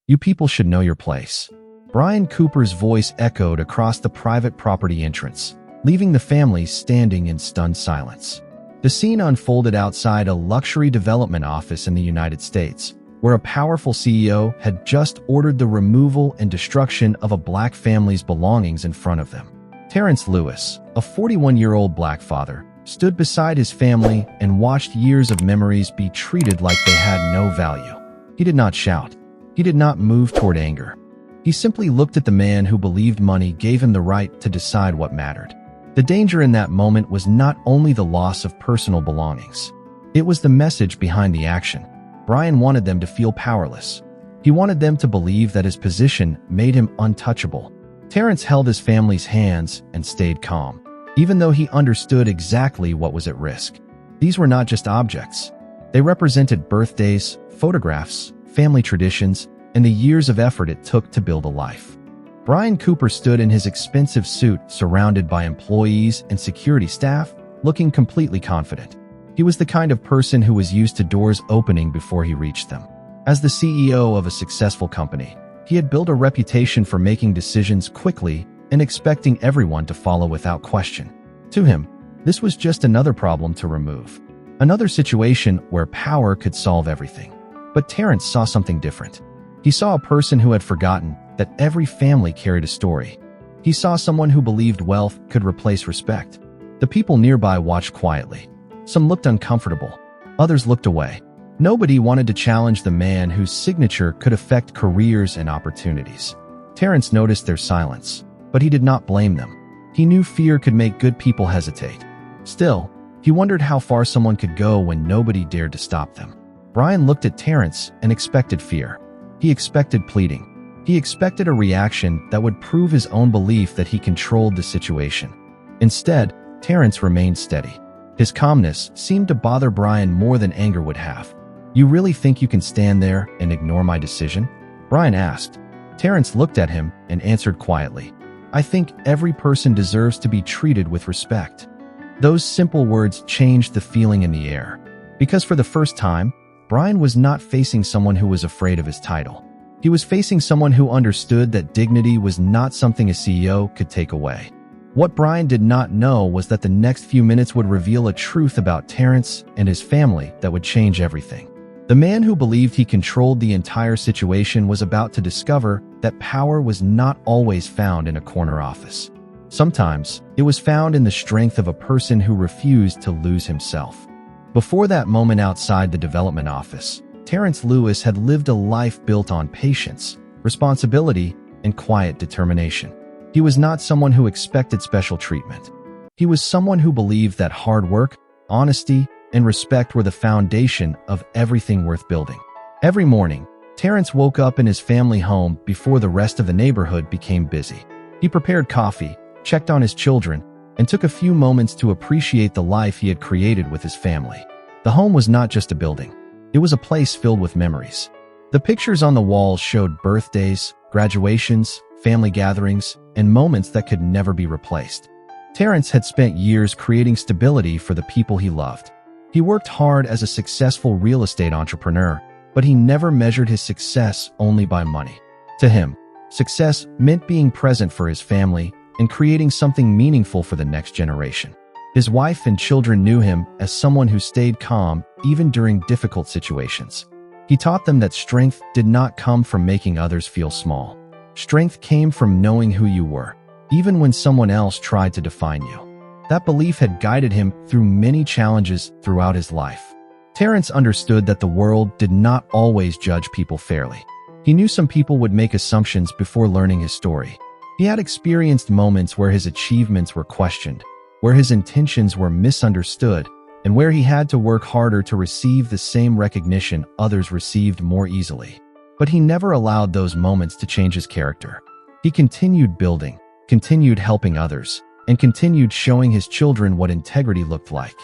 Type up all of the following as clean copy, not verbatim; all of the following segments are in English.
You people should know your place." Brian Cooper's voice echoed across the private property entrance, leaving the family standing in stunned silence. The scene unfolded outside a luxury development office in the United States, where a powerful CEO had just ordered the removal and destruction of a black family's belongings in front of them. Terrence Lewis, a 41-year-old black father, stood beside his family and watched years of memories be treated like they had no value. He did not shout. He did not move toward anger. He simply looked at the man who believed money gave him the right to decide what mattered. The danger in that moment was not only the loss of personal belongings. It was the message behind the action. Brian wanted them to feel powerless. He wanted them to believe that his position made him untouchable. Terrence held his family's hands and stayed calm, even though he understood exactly what was at risk. These were not just objects. They represented birthdays, photographs, family traditions, and the years of effort it took to build a life. Brian Cooper stood in his expensive suit, surrounded by employees and security staff, looking completely confident. He was the kind of person who was used to doors opening before he reached them. As the CEO of a successful company, he had built a reputation for making decisions quickly and expecting everyone to follow without question. To him, this was just another problem to remove. Another situation where power could solve everything. But Terrence saw something different. He saw a person who had forgotten that every family carried a story. He saw someone who believed wealth could replace respect. The people nearby watched quietly. Some looked uncomfortable. Others looked away. Nobody wanted to challenge the man whose signature could affect careers and opportunities. Terrence noticed their silence, but he did not blame them. He knew fear could make good people hesitate. Still, he wondered how far someone could go when nobody dared to stop them. Brian looked at Terrence and expected fear. He expected pleading. He expected a reaction that would prove his own belief that he controlled the situation. Instead, Terrence remained steady. His calmness seemed to bother Brian more than anger would have. "You really think you can stand there and ignore my decision?" Brian asked. Terrence looked at him and answered quietly, "I think every person deserves to be treated with respect." Those simple words changed the feeling in the air. Because for the first time, Brian was not facing someone who was afraid of his title. He was facing someone who understood that dignity was not something a CEO could take away. What Brian did not know was that the next few minutes would reveal a truth about Terrence and his family that would change everything. The man who believed he controlled the entire situation was about to discover that power was not always found in a corner office. Sometimes, it was found in the strength of a person who refused to lose himself. Before that moment outside the development office, Terrence Lewis had lived a life built on patience, responsibility, and quiet determination. He was not someone who expected special treatment. He was someone who believed that hard work, honesty, and respect were the foundation of everything worth building. Every morning, Terrence woke up in his family home before the rest of the neighborhood became busy. He prepared coffee, checked on his children, and took a few moments to appreciate the life he had created with his family. The home was not just a building. It was a place filled with memories. The pictures on the walls showed birthdays, graduations, family gatherings, and moments that could never be replaced. Terrence had spent years creating stability for the people he loved. He worked hard as a successful real estate entrepreneur, but he never measured his success only by money. To him, success meant being present for his family and creating something meaningful for the next generation. His wife and children knew him as someone who stayed calm even during difficult situations. He taught them that strength did not come from making others feel small. Strength came from knowing who you were, even when someone else tried to define you. That belief had guided him through many challenges throughout his life. Terrence understood that the world did not always judge people fairly. He knew some people would make assumptions before learning his story. He had experienced moments where his achievements were questioned, where his intentions were misunderstood, and where he had to work harder to receive the same recognition others received more easily. But he never allowed those moments to change his character. He continued building, continued helping others, and continued showing his children what integrity looked like.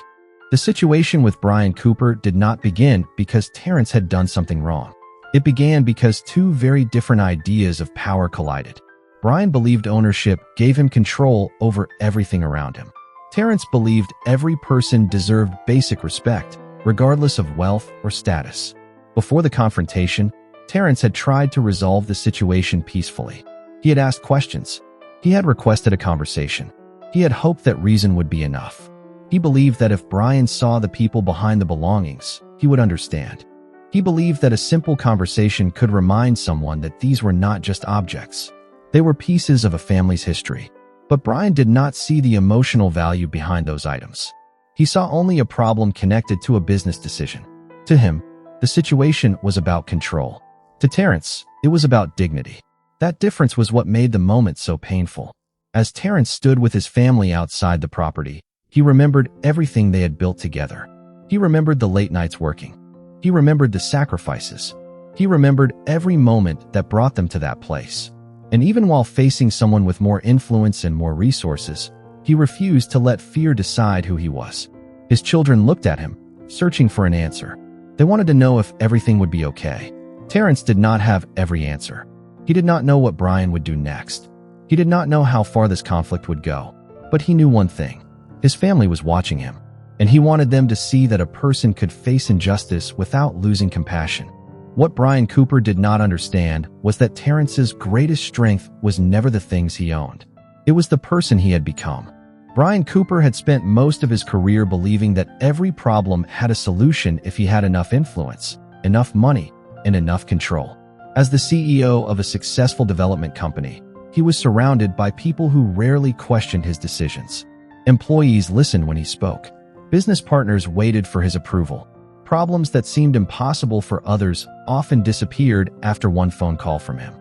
The situation with Brian Cooper did not begin because Terrence had done something wrong. It began because two very different ideas of power collided. Brian believed ownership gave him control over everything around him. Terrence believed every person deserved basic respect, regardless of wealth or status. Before the confrontation, Terrence had tried to resolve the situation peacefully. He had asked questions. He had requested a conversation. He had hoped that reason would be enough. He believed that if Brian saw the people behind the belongings, he would understand. He believed that a simple conversation could remind someone that these were not just objects. They were pieces of a family's history. But Brian did not see the emotional value behind those items. He saw only a problem connected to a business decision. To him, the situation was about control. To Terrence, it was about dignity. That difference was what made the moment so painful. As Terrence stood with his family outside the property, he remembered everything they had built together. He remembered the late nights working. He remembered the sacrifices. He remembered every moment that brought them to that place. And even while facing someone with more influence and more resources, he refused to let fear decide who he was. His children looked at him, searching for an answer. They wanted to know if everything would be okay. Terrence did not have every answer. He did not know what Brian would do next. He did not know how far this conflict would go. But he knew one thing. His family was watching him, and he wanted them to see that a person could face injustice without losing compassion. What Brian Cooper did not understand was that Terrence's greatest strength was never the things he owned. It was the person he had become. Brian Cooper had spent most of his career believing that every problem had a solution if he had enough influence, enough money, and enough control. As the CEO of a successful development company, he was surrounded by people who rarely questioned his decisions. Employees listened when he spoke. Business partners waited for his approval. Problems that seemed impossible for others often disappeared after one phone call from him.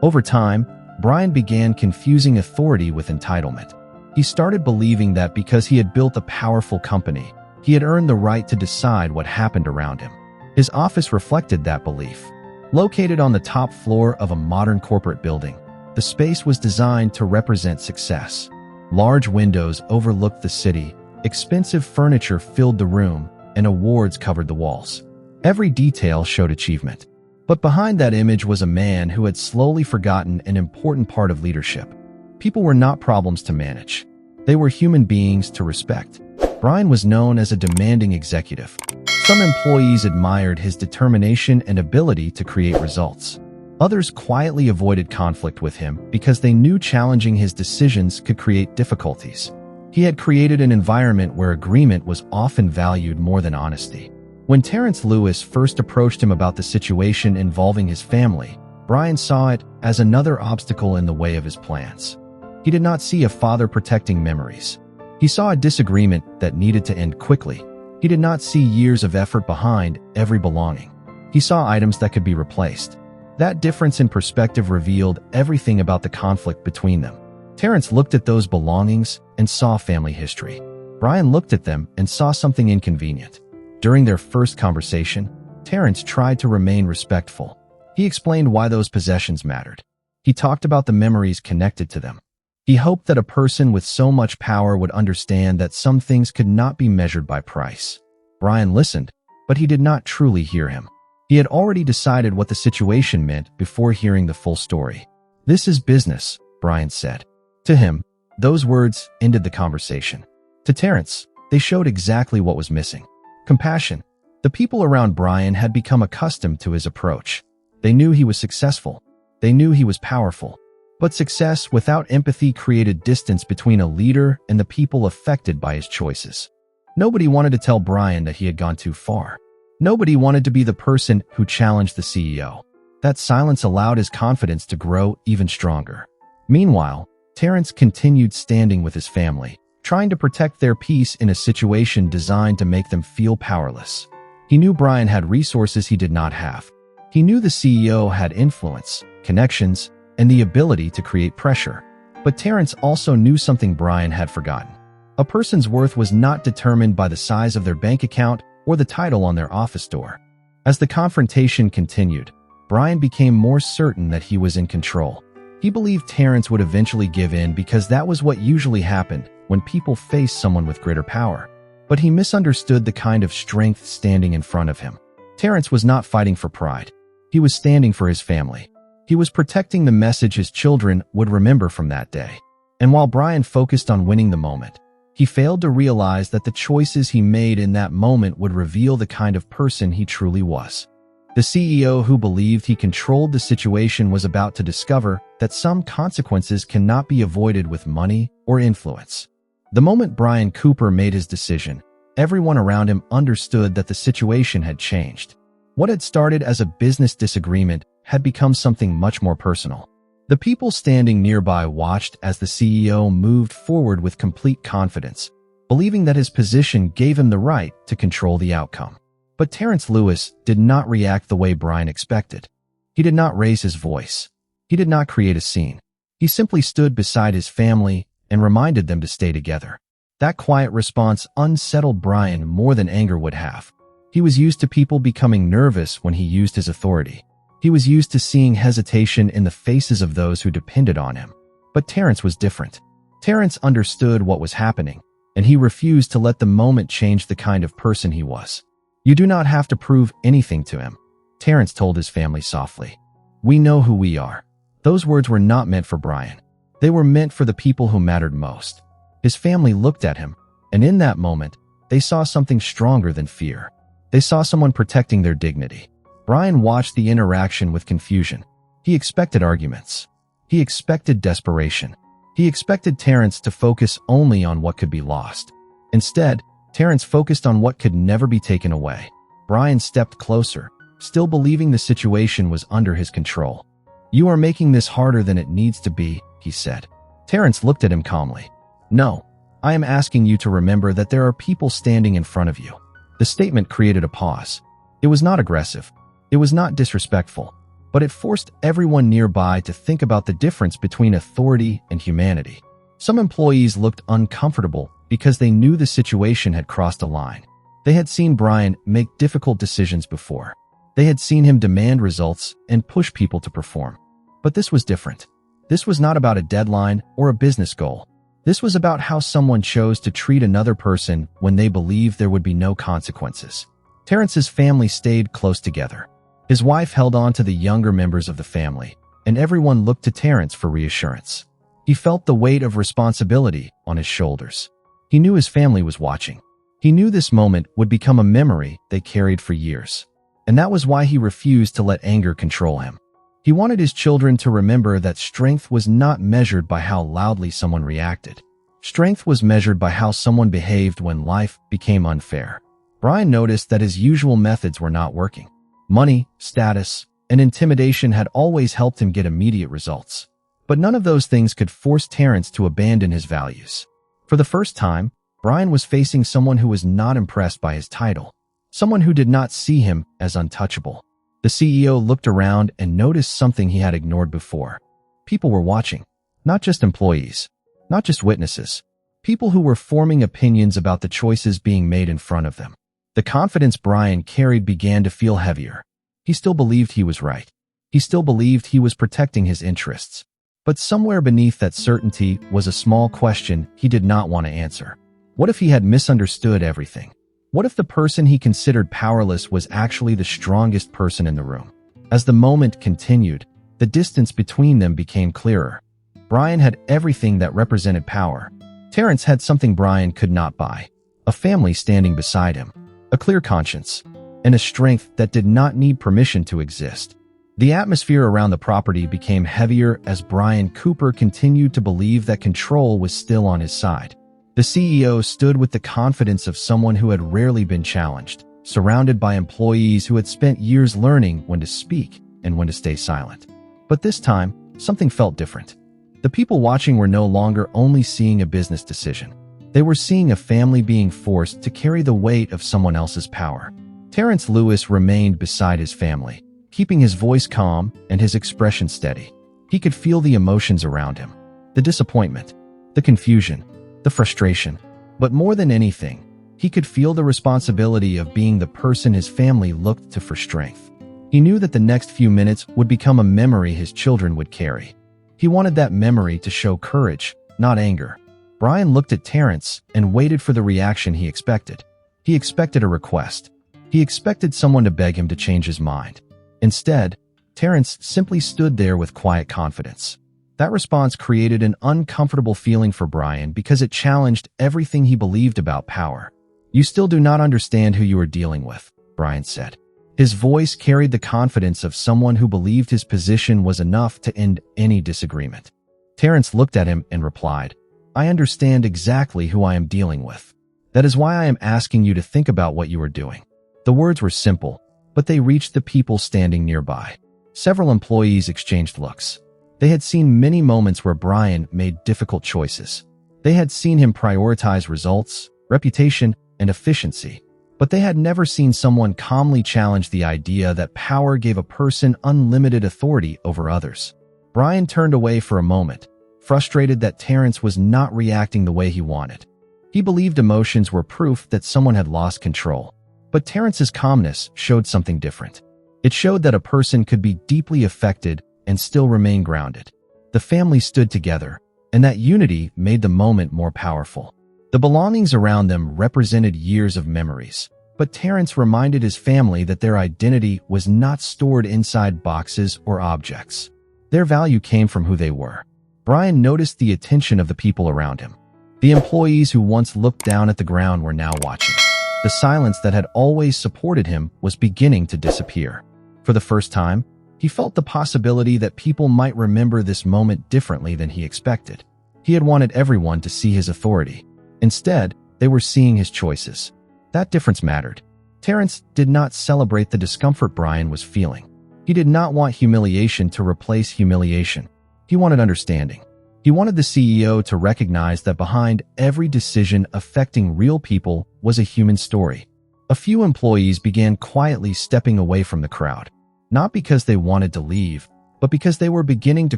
Over time, Brian began confusing authority with entitlement. He started believing that because he had built a powerful company, he had earned the right to decide what happened around him. His office reflected that belief. Located on the top floor of a modern corporate building, the space was designed to represent success. Large windows overlooked the city, expensive furniture filled the room, and awards covered the walls. Every detail showed achievement. But behind that image was a man who had slowly forgotten an important part of leadership. People were not problems to manage. They were human beings to respect. Brian was known as a demanding executive. Some employees admired his determination and ability to create results. Others quietly avoided conflict with him because they knew challenging his decisions could create difficulties. He had created an environment where agreement was often valued more than honesty. When Terrence Lewis first approached him about the situation involving his family, Brian saw it as another obstacle in the way of his plans. He did not see a father protecting memories. He saw a disagreement that needed to end quickly. He did not see years of effort behind every belonging. He saw items that could be replaced. That difference in perspective revealed everything about the conflict between them. Terrence looked at those belongings and saw family history. Brian looked at them and saw something inconvenient. During their first conversation, Terrence tried to remain respectful. He explained why those possessions mattered. He talked about the memories connected to them. He hoped that a person with so much power would understand that some things could not be measured by price. Brian listened, but he did not truly hear him. He had already decided what the situation meant before hearing the full story. "This is business," Brian said. To him, those words ended the conversation. To Terrence, they showed exactly what was missing. Compassion. The people around Brian had become accustomed to his approach. They knew he was successful. They knew he was powerful. But success without empathy created distance between a leader and the people affected by his choices. Nobody wanted to tell Brian that he had gone too far. Nobody wanted to be the person who challenged the CEO. That silence allowed his confidence to grow even stronger. Meanwhile, Terrence continued standing with his family, trying to protect their peace in a situation designed to make them feel powerless. He knew Brian had resources he did not have. He knew the CEO had influence, connections, and the ability to create pressure. But Terrence also knew something Brian had forgotten. A person's worth was not determined by the size of their bank account or the title on their office door. As the confrontation continued, Brian became more certain that he was in control. He believed Terrence would eventually give in because that was what usually happened when people faced someone with greater power. But he misunderstood the kind of strength standing in front of him. Terrence was not fighting for pride. He was standing for his family. He was protecting the message his children would remember from that day. And while Brian focused on winning the moment, he failed to realize that the choices he made in that moment would reveal the kind of person he truly was. The CEO who believed he controlled the situation was about to discover that some consequences cannot be avoided with money or influence. The moment Brian Cooper made his decision, everyone around him understood that the situation had changed. What had started as a business disagreement had become something much more personal. The people standing nearby watched as the CEO moved forward with complete confidence, believing that his position gave him the right to control the outcome. But Terrence Lewis did not react the way Brian expected. He did not raise his voice. He did not create a scene. He simply stood beside his family and reminded them to stay together. That quiet response unsettled Brian more than anger would have. He was used to people becoming nervous when he used his authority. He was used to seeing hesitation in the faces of those who depended on him. But Terrence was different. Terrence understood what was happening, and he refused to let the moment change the kind of person he was. "You do not have to prove anything to him," Terrence told his family softly. "We know who we are." Those words were not meant for Brian. They were meant for the people who mattered most. His family looked at him, and in that moment, they saw something stronger than fear. They saw someone protecting their dignity. Brian watched the interaction with confusion. He expected arguments. He expected desperation. He expected Terrence to focus only on what could be lost. Instead, Terrence focused on what could never be taken away. Brian stepped closer, still believing the situation was under his control. "You are making this harder than it needs to be," he said. Terrence looked at him calmly. "No, I am asking you to remember that there are people standing in front of you." The statement created a pause. It was not aggressive. It was not disrespectful, but it forced everyone nearby to think about the difference between authority and humanity. Some employees looked uncomfortable because they knew the situation had crossed a line. They had seen Brian make difficult decisions before. They had seen him demand results and push people to perform. But this was different. This was not about a deadline or a business goal. This was about how someone chose to treat another person when they believed there would be no consequences. Terrence's family stayed close together. His wife held on to the younger members of the family, and everyone looked to Terrence for reassurance. He felt the weight of responsibility on his shoulders. He knew his family was watching. He knew this moment would become a memory they carried for years. And that was why he refused to let anger control him. He wanted his children to remember that strength was not measured by how loudly someone reacted. Strength was measured by how someone behaved when life became unfair. Brian noticed that his usual methods were not working. Money, status, and intimidation had always helped him get immediate results. But none of those things could force Terrence to abandon his values. For the first time, Brian was facing someone who was not impressed by his title, someone who did not see him as untouchable. The CEO looked around and noticed something he had ignored before. People were watching, not just employees, not just witnesses, people who were forming opinions about the choices being made in front of them. The confidence Brian carried began to feel heavier. He still believed he was right. He still believed he was protecting his interests. But somewhere beneath that certainty was a small question he did not want to answer. What if he had misunderstood everything? What if the person he considered powerless was actually the strongest person in the room? As the moment continued, the distance between them became clearer. Brian had everything that represented power. Terrence had something Brian could not buy: a family standing beside him, a clear conscience, and a strength that did not need permission to exist. The atmosphere around the property became heavier as Brian Cooper continued to believe that control was still on his side. The CEO stood with the confidence of someone who had rarely been challenged, surrounded by employees who had spent years learning when to speak and when to stay silent. But this time, something felt different. The people watching were no longer only seeing a business decision. They were seeing a family being forced to carry the weight of someone else's power. Terrence Lewis remained beside his family, keeping his voice calm and his expression steady. He could feel the emotions around him, the disappointment, the confusion, the frustration. But more than anything, he could feel the responsibility of being the person his family looked to for strength. He knew that the next few minutes would become a memory his children would carry. He wanted that memory to show courage, not anger. Brian looked at Terrence and waited for the reaction he expected. He expected a request. He expected someone to beg him to change his mind. Instead, Terrence simply stood there with quiet confidence. That response created an uncomfortable feeling for Brian because it challenged everything he believed about power. "You still do not understand who you are dealing with," Brian said. His voice carried the confidence of someone who believed his position was enough to end any disagreement. Terrence looked at him and replied, "I understand exactly who I am dealing with. That is why I am asking you to think about what you are doing." The words were simple, but they reached the people standing nearby. Several employees exchanged looks. They had seen many moments where Brian made difficult choices. They had seen him prioritize results, reputation, and efficiency, but they had never seen someone calmly challenge the idea that power gave a person unlimited authority over others. Brian turned away for a moment, frustrated that Terrence was not reacting the way he wanted. He believed emotions were proof that someone had lost control, but Terrence's calmness showed something different. It showed that a person could be deeply affected and still remain grounded. The family stood together, and that unity made the moment more powerful. The belongings around them represented years of memories, but Terrence reminded his family that their identity was not stored inside boxes or objects. Their value came from who they were. Brian noticed the attention of the people around him. The employees who once looked down at the ground were now watching. The silence that had always supported him was beginning to disappear. For the first time, he felt the possibility that people might remember this moment differently than he expected. He had wanted everyone to see his authority. Instead, they were seeing his choices. That difference mattered. Terrence did not celebrate the discomfort Brian was feeling. He did not want humiliation to replace humiliation. He wanted understanding. He wanted the CEO to recognize that behind every decision affecting real people was a human story. A few employees began quietly stepping away from the crowd, not because they wanted to leave, but because they were beginning to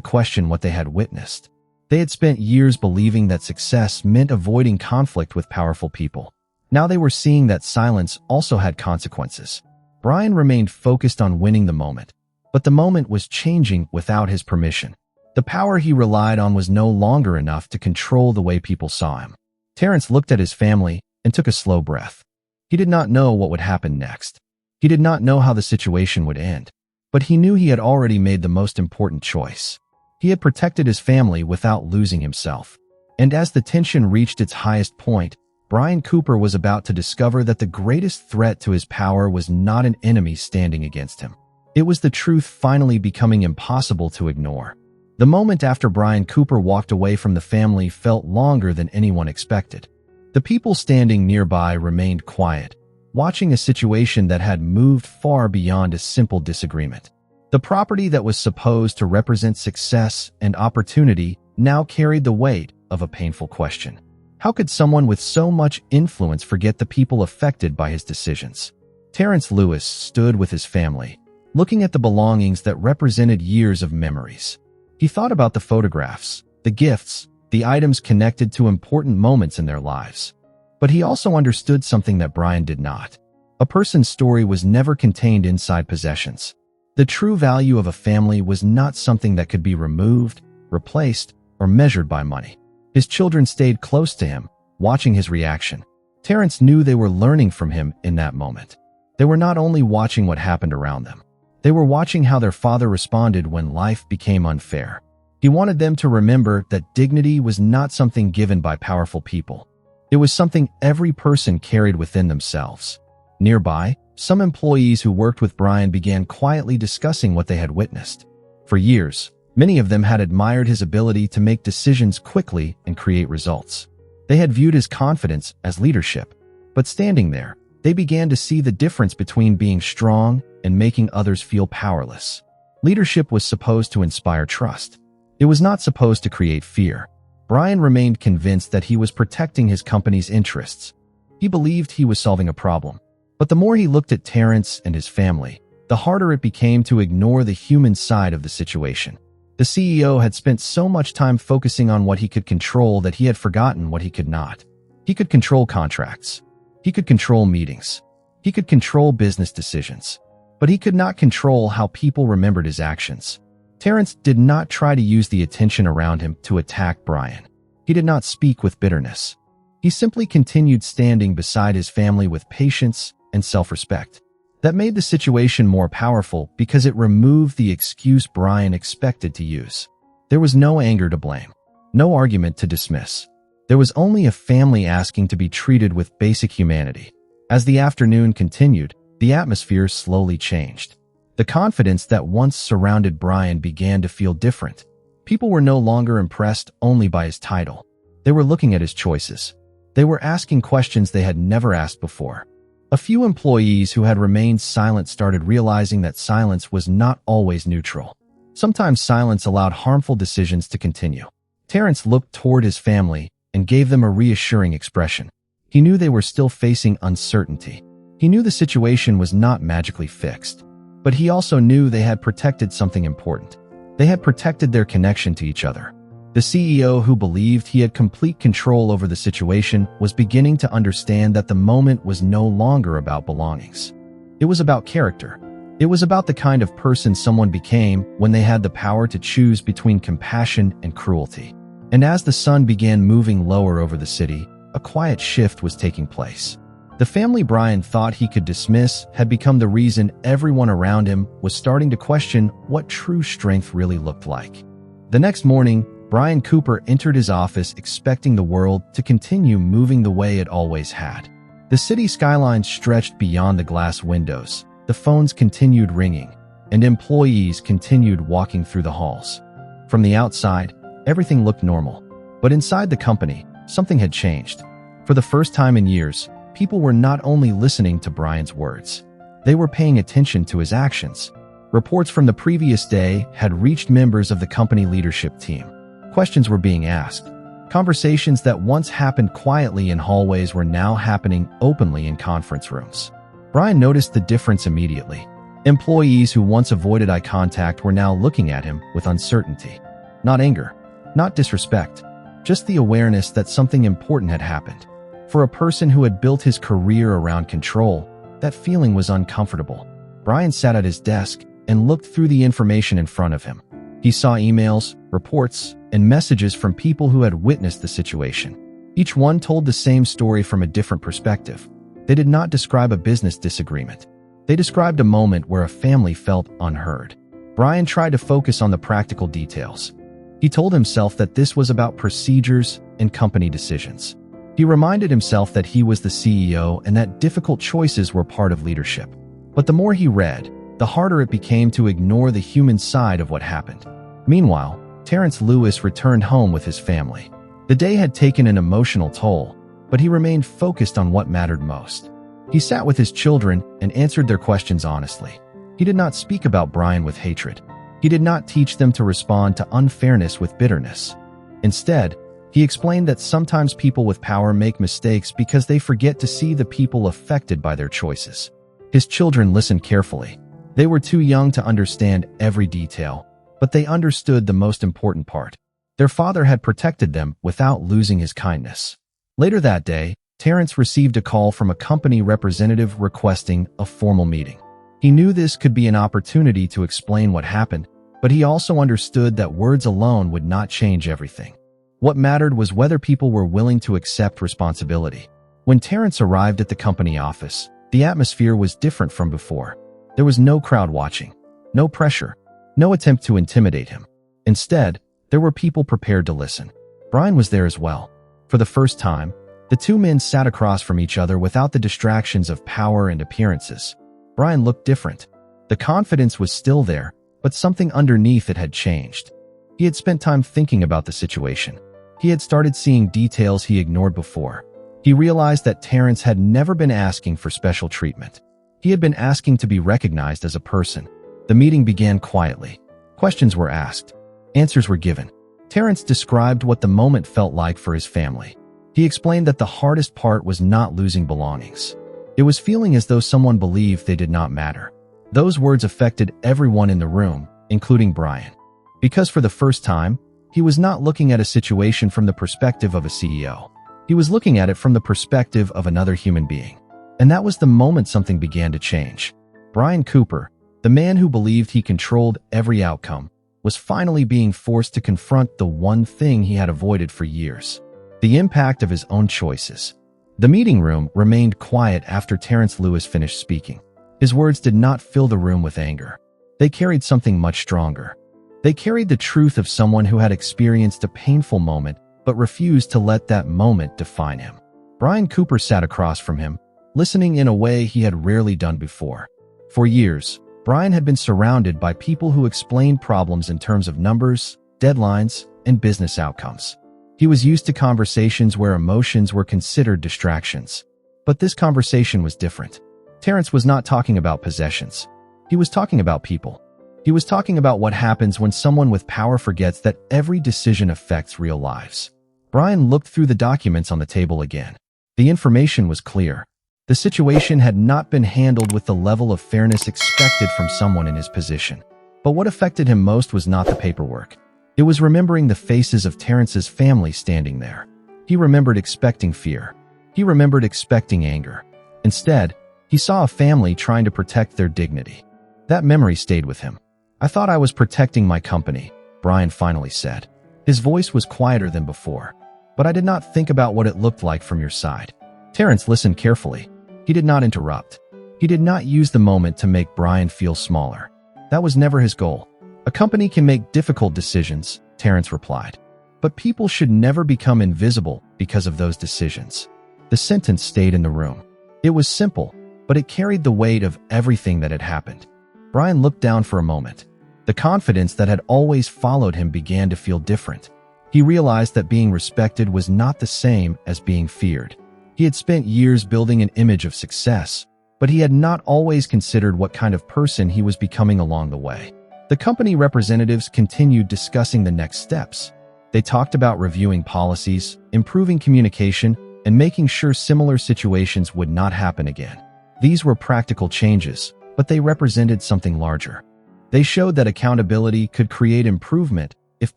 question what they had witnessed. They had spent years believing that success meant avoiding conflict with powerful people. Now they were seeing that silence also had consequences. Brian remained focused on winning the moment, but the moment was changing without his permission. The power he relied on was no longer enough to control the way people saw him. Terrence looked at his family and took a slow breath. He did not know what would happen next. He did not know how the situation would end, but he knew he had already made the most important choice. He had protected his family without losing himself. And as the tension reached its highest point, Brian Cooper was about to discover that the greatest threat to his power was not an enemy standing against him. It was the truth finally becoming impossible to ignore. The moment after Brian Cooper walked away from the family felt longer than anyone expected. The people standing nearby remained quiet, watching a situation that had moved far beyond a simple disagreement. The property that was supposed to represent success and opportunity now carried the weight of a painful question. How could someone with so much influence forget the people affected by his decisions? Terrence Lewis stood with his family, looking at the belongings that represented years of memories. He thought about the photographs, the gifts, the items connected to important moments in their lives. But he also understood something that Brian did not. A person's story was never contained inside possessions. The true value of a family was not something that could be removed, replaced, or measured by money. His children stayed close to him, watching his reaction. Terrence knew they were learning from him in that moment. They were not only watching what happened around them. They were watching how their father responded when life became unfair. He wanted them to remember that dignity was not something given by powerful people. It was something every person carried within themselves. Nearby, some employees who worked with Brian began quietly discussing what they had witnessed. For years, many of them had admired his ability to make decisions quickly and create results. They had viewed his confidence as leadership. But standing there, they began to see the difference between being strong and making others feel powerless. Leadership was supposed to inspire trust. It was not supposed to create fear. Brian remained convinced that he was protecting his company's interests. He believed he was solving a problem. But the more he looked at Terrence and his family, the harder it became to ignore the human side of the situation. The CEO had spent so much time focusing on what he could control that he had forgotten what he could not. He could control contracts. He could control meetings. He could control business decisions. But he could not control how people remembered his actions. Terrence did not try to use the attention around him to attack Brian. He did not speak with bitterness. He simply continued standing beside his family with patience and self-respect. That made the situation more powerful because it removed the excuse Brian expected to use. There was no anger to blame, no argument to dismiss. There was only a family asking to be treated with basic humanity. As the afternoon continued, The atmosphere slowly changed. The confidence that once surrounded Brian began to feel different. People were no longer impressed only by his title. They were looking at his choices. They were asking questions they had never asked before. A few employees who had remained silent started realizing that silence was not always neutral. Sometimes silence allowed harmful decisions to continue. Terrence looked toward his family and gave them a reassuring expression. He knew they were still facing uncertainty. He knew the situation was not magically fixed. But he also knew they had protected something important. They had protected their connection to each other. The CEO, who believed he had complete control over the situation, was beginning to understand that the moment was no longer about belongings. It was about character. It was about the kind of person someone became when they had the power to choose between compassion and cruelty. And as the sun began moving lower over the city, a quiet shift was taking place. The family Brian thought he could dismiss had become the reason everyone around him was starting to question what true strength really looked like. The next morning, Brian Cooper entered his office expecting the world to continue moving the way it always had. The city skyline stretched beyond the glass windows, the phones continued ringing, and employees continued walking through the halls. From the outside, everything looked normal. But inside the company, something had changed. For the first time in years, people were not only listening to Brian's words, they were paying attention to his actions. Reports from the previous day had reached members of the company leadership team. Questions were being asked. Conversations that once happened quietly in hallways were now happening openly in conference rooms. Brian noticed the difference immediately. Employees who once avoided eye contact were now looking at him with uncertainty. Not anger, not disrespect, just the awareness that something important had happened. For a person who had built his career around control, that feeling was uncomfortable. Brian sat at his desk and looked through the information in front of him. He saw emails, reports, and messages from people who had witnessed the situation. Each one told the same story from a different perspective. They did not describe a business disagreement. They described a moment where a family felt unheard. Brian tried to focus on the practical details. He told himself that this was about procedures and company decisions. He reminded himself that he was the CEO and that difficult choices were part of leadership. But the more he read, the harder it became to ignore the human side of what happened. Meanwhile, Terrence Lewis returned home with his family. The day had taken an emotional toll, but he remained focused on what mattered most. He sat with his children and answered their questions honestly. He did not speak about Brian with hatred. He did not teach them to respond to unfairness with bitterness. Instead, he explained that sometimes people with power make mistakes because they forget to see the people affected by their choices. His children listened carefully. They were too young to understand every detail, but they understood the most important part. Their father had protected them without losing his kindness. Later that day, Terrence received a call from a company representative requesting a formal meeting. He knew this could be an opportunity to explain what happened, but he also understood that words alone would not change everything. What mattered was whether people were willing to accept responsibility. When Terrence arrived at the company office, the atmosphere was different from before. There was no crowd watching, no pressure, no attempt to intimidate him. Instead, there were people prepared to listen. Brian was there as well. For the first time, the two men sat across from each other without the distractions of power and appearances. Brian looked different. The confidence was still there, but something underneath it had changed. He had spent time thinking about the situation. He had started seeing details he ignored before. He realized that Terrence had never been asking for special treatment. He had been asking to be recognized as a person. The meeting began quietly. Questions were asked. Answers were given. Terrence described what the moment felt like for his family. He explained that the hardest part was not losing belongings. It was feeling as though someone believed they did not matter. Those words affected everyone in the room, including Brian. Because for the first time, he was not looking at a situation from the perspective of a CEO. He was looking at it from the perspective of another human being. And that was the moment something began to change. Brian Cooper, the man who believed he controlled every outcome, was finally being forced to confront the one thing he had avoided for years: the impact of his own choices. The meeting room remained quiet after Terrence Lewis finished speaking. His words did not fill the room with anger. They carried something much stronger. They carried the truth of someone who had experienced a painful moment but refused to let that moment define him. Brian Cooper sat across from him, listening in a way he had rarely done before. For years, Brian had been surrounded by people who explained problems in terms of numbers, deadlines, and business outcomes. He was used to conversations where emotions were considered distractions. But this conversation was different. Terrence was not talking about possessions. He was talking about people. He was talking about what happens when someone with power forgets that every decision affects real lives. Brian looked through the documents on the table again. The information was clear. The situation had not been handled with the level of fairness expected from someone in his position. But what affected him most was not the paperwork. It was remembering the faces of Terrence's family standing there. He remembered expecting fear. He remembered expecting anger. Instead, he saw a family trying to protect their dignity. That memory stayed with him. "I thought I was protecting my company," Brian finally said. His voice was quieter than before. "But I did not think about what it looked like from your side." Terrence listened carefully. He did not interrupt. He did not use the moment to make Brian feel smaller. That was never his goal. "A company can make difficult decisions," Terrence replied. "But people should never become invisible because of those decisions." The sentence stayed in the room. It was simple, but it carried the weight of everything that had happened. Brian looked down for a moment. The confidence that had always followed him began to feel different. He realized that being respected was not the same as being feared. He had spent years building an image of success, but he had not always considered what kind of person he was becoming along the way. The company representatives continued discussing the next steps. They talked about reviewing policies, improving communication, and making sure similar situations would not happen again. These were practical changes, but they represented something larger. They showed that accountability could create improvement if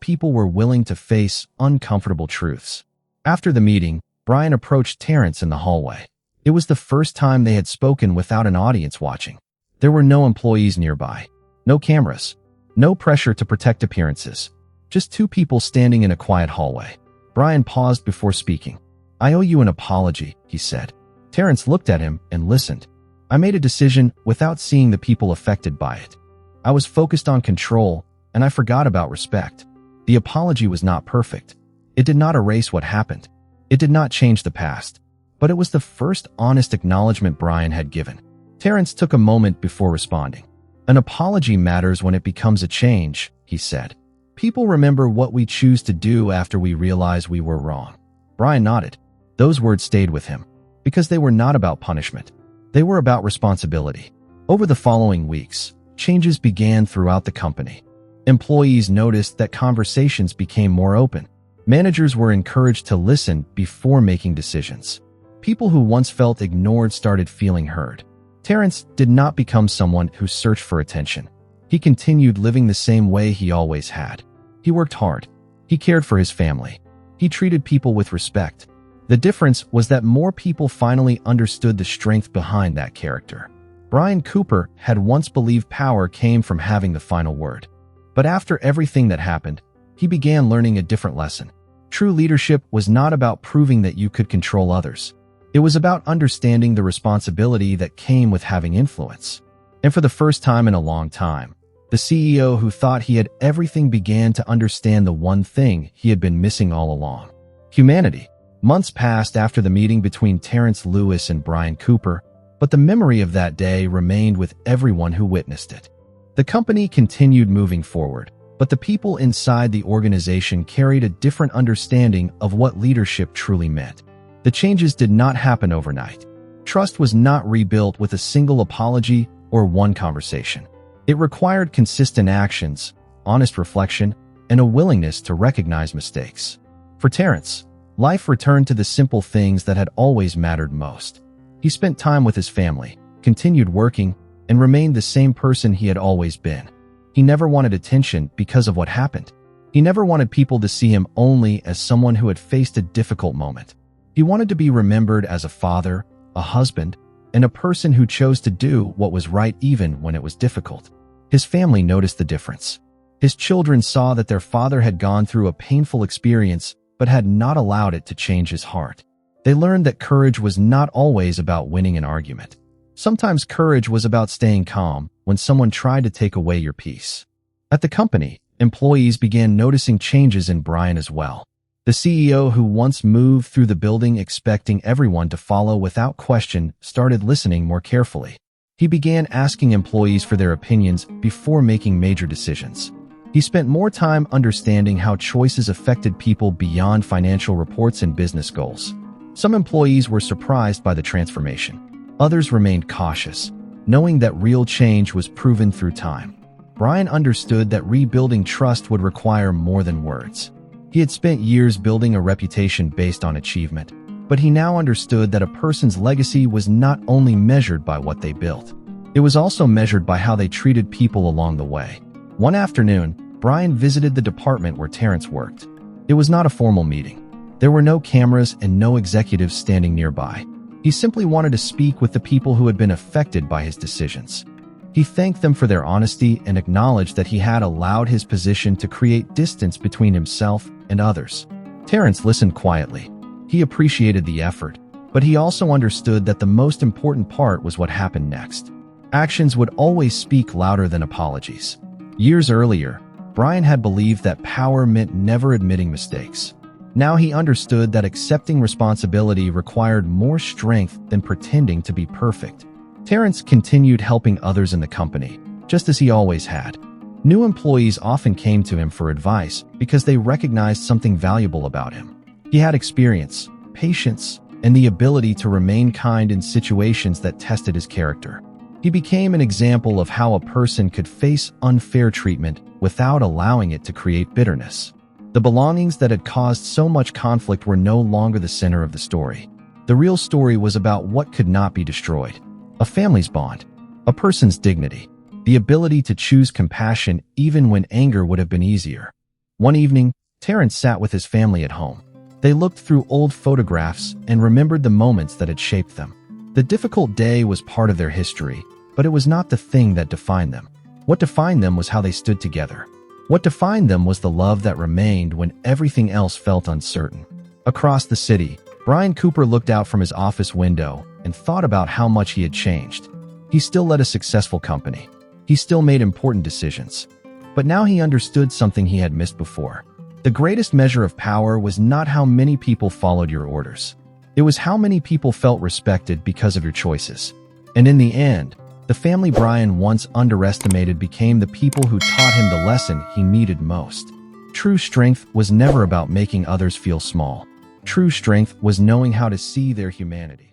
people were willing to face uncomfortable truths. After the meeting, Brian approached Terrence in the hallway. It was the first time they had spoken without an audience watching. There were no employees nearby, no cameras, no pressure to protect appearances. Just two people standing in a quiet hallway. Brian paused before speaking. "I owe you an apology," he said. Terrence looked at him and listened. "I made a decision without seeing the people affected by it. I was focused on control, and I forgot about respect." The apology was not perfect. It did not erase what happened. It did not change the past. But it was the first honest acknowledgement Brian had given. Terrence took a moment before responding. "An apology matters when it becomes a change," he said. "People remember what we choose to do after we realize we were wrong." Brian nodded. Those words stayed with him, because they were not about punishment. They were about responsibility. Over the following weeks, changes began throughout the company. Employees noticed that conversations became more open. Managers were encouraged to listen before making decisions. People who once felt ignored started feeling heard. Terrence did not become someone who searched for attention. He continued living the same way he always had. He worked hard. He cared for his family. He treated people with respect. The difference was that more people finally understood the strength behind that character. Brian Cooper had once believed power came from having the final word. But after everything that happened, he began learning a different lesson. True leadership was not about proving that you could control others. It was about understanding the responsibility that came with having influence. And for the first time in a long time, the CEO who thought he had everything began to understand the one thing he had been missing all along: humanity. Months passed after the meeting between Terrence Lewis and Brian Cooper, but the memory of that day remained with everyone who witnessed it. The company continued moving forward, but the people inside the organization carried a different understanding of what leadership truly meant. The changes did not happen overnight. Trust was not rebuilt with a single apology or one conversation. It required consistent actions, honest reflection, and a willingness to recognize mistakes. For Terrence, life returned to the simple things that had always mattered most. He spent time with his family, continued working, and remained the same person he had always been. He never wanted attention because of what happened. He never wanted people to see him only as someone who had faced a difficult moment. He wanted to be remembered as a father, a husband, and a person who chose to do what was right even when it was difficult. His family noticed the difference. His children saw that their father had gone through a painful experience but had not allowed it to change his heart. They learned that courage was not always about winning an argument. Sometimes courage was about staying calm when someone tried to take away your peace. At the company, employees began noticing changes in Brian as well. The CEO, who once moved through the building expecting everyone to follow without question, started listening more carefully. He began asking employees for their opinions before making major decisions. He spent more time understanding how choices affected people beyond financial reports and business goals. Some employees were surprised by the transformation. Others remained cautious, knowing that real change was proven through time. Brian understood that rebuilding trust would require more than words. He had spent years building a reputation based on achievement, but he now understood that a person's legacy was not only measured by what they built. It was also measured by how they treated people along the way. One afternoon, Brian visited the department where Terrence worked. It was not a formal meeting. There were no cameras and no executives standing nearby. He simply wanted to speak with the people who had been affected by his decisions. He thanked them for their honesty and acknowledged that he had allowed his position to create distance between himself and others. Terrence listened quietly. He appreciated the effort, but he also understood that the most important part was what happened next. Actions would always speak louder than apologies. Years earlier, Brian had believed that power meant never admitting mistakes. Now he understood that accepting responsibility required more strength than pretending to be perfect. Terrence continued helping others in the company, just as he always had. New employees often came to him for advice because they recognized something valuable about him. He had experience, patience, and the ability to remain kind in situations that tested his character. He became an example of how a person could face unfair treatment without allowing it to create bitterness. The belongings that had caused so much conflict were no longer the center of the story. The real story was about what could not be destroyed: a family's bond, a person's dignity, the ability to choose compassion even when anger would have been easier. One evening, Terrence sat with his family at home. They looked through old photographs and remembered the moments that had shaped them. The difficult day was part of their history, but it was not the thing that defined them. What defined them was how they stood together. What defined them was the love that remained when everything else felt uncertain. Across the city, Brian Cooper looked out from his office window and thought about how much he had changed. He still led a successful company. He still made important decisions. But now he understood something he had missed before. The greatest measure of power was not how many people followed your orders. It was how many people felt respected because of your choices. And in the end, the family Brian once underestimated became the people who taught him the lesson he needed most. True strength was never about making others feel small. True strength was knowing how to see their humanity.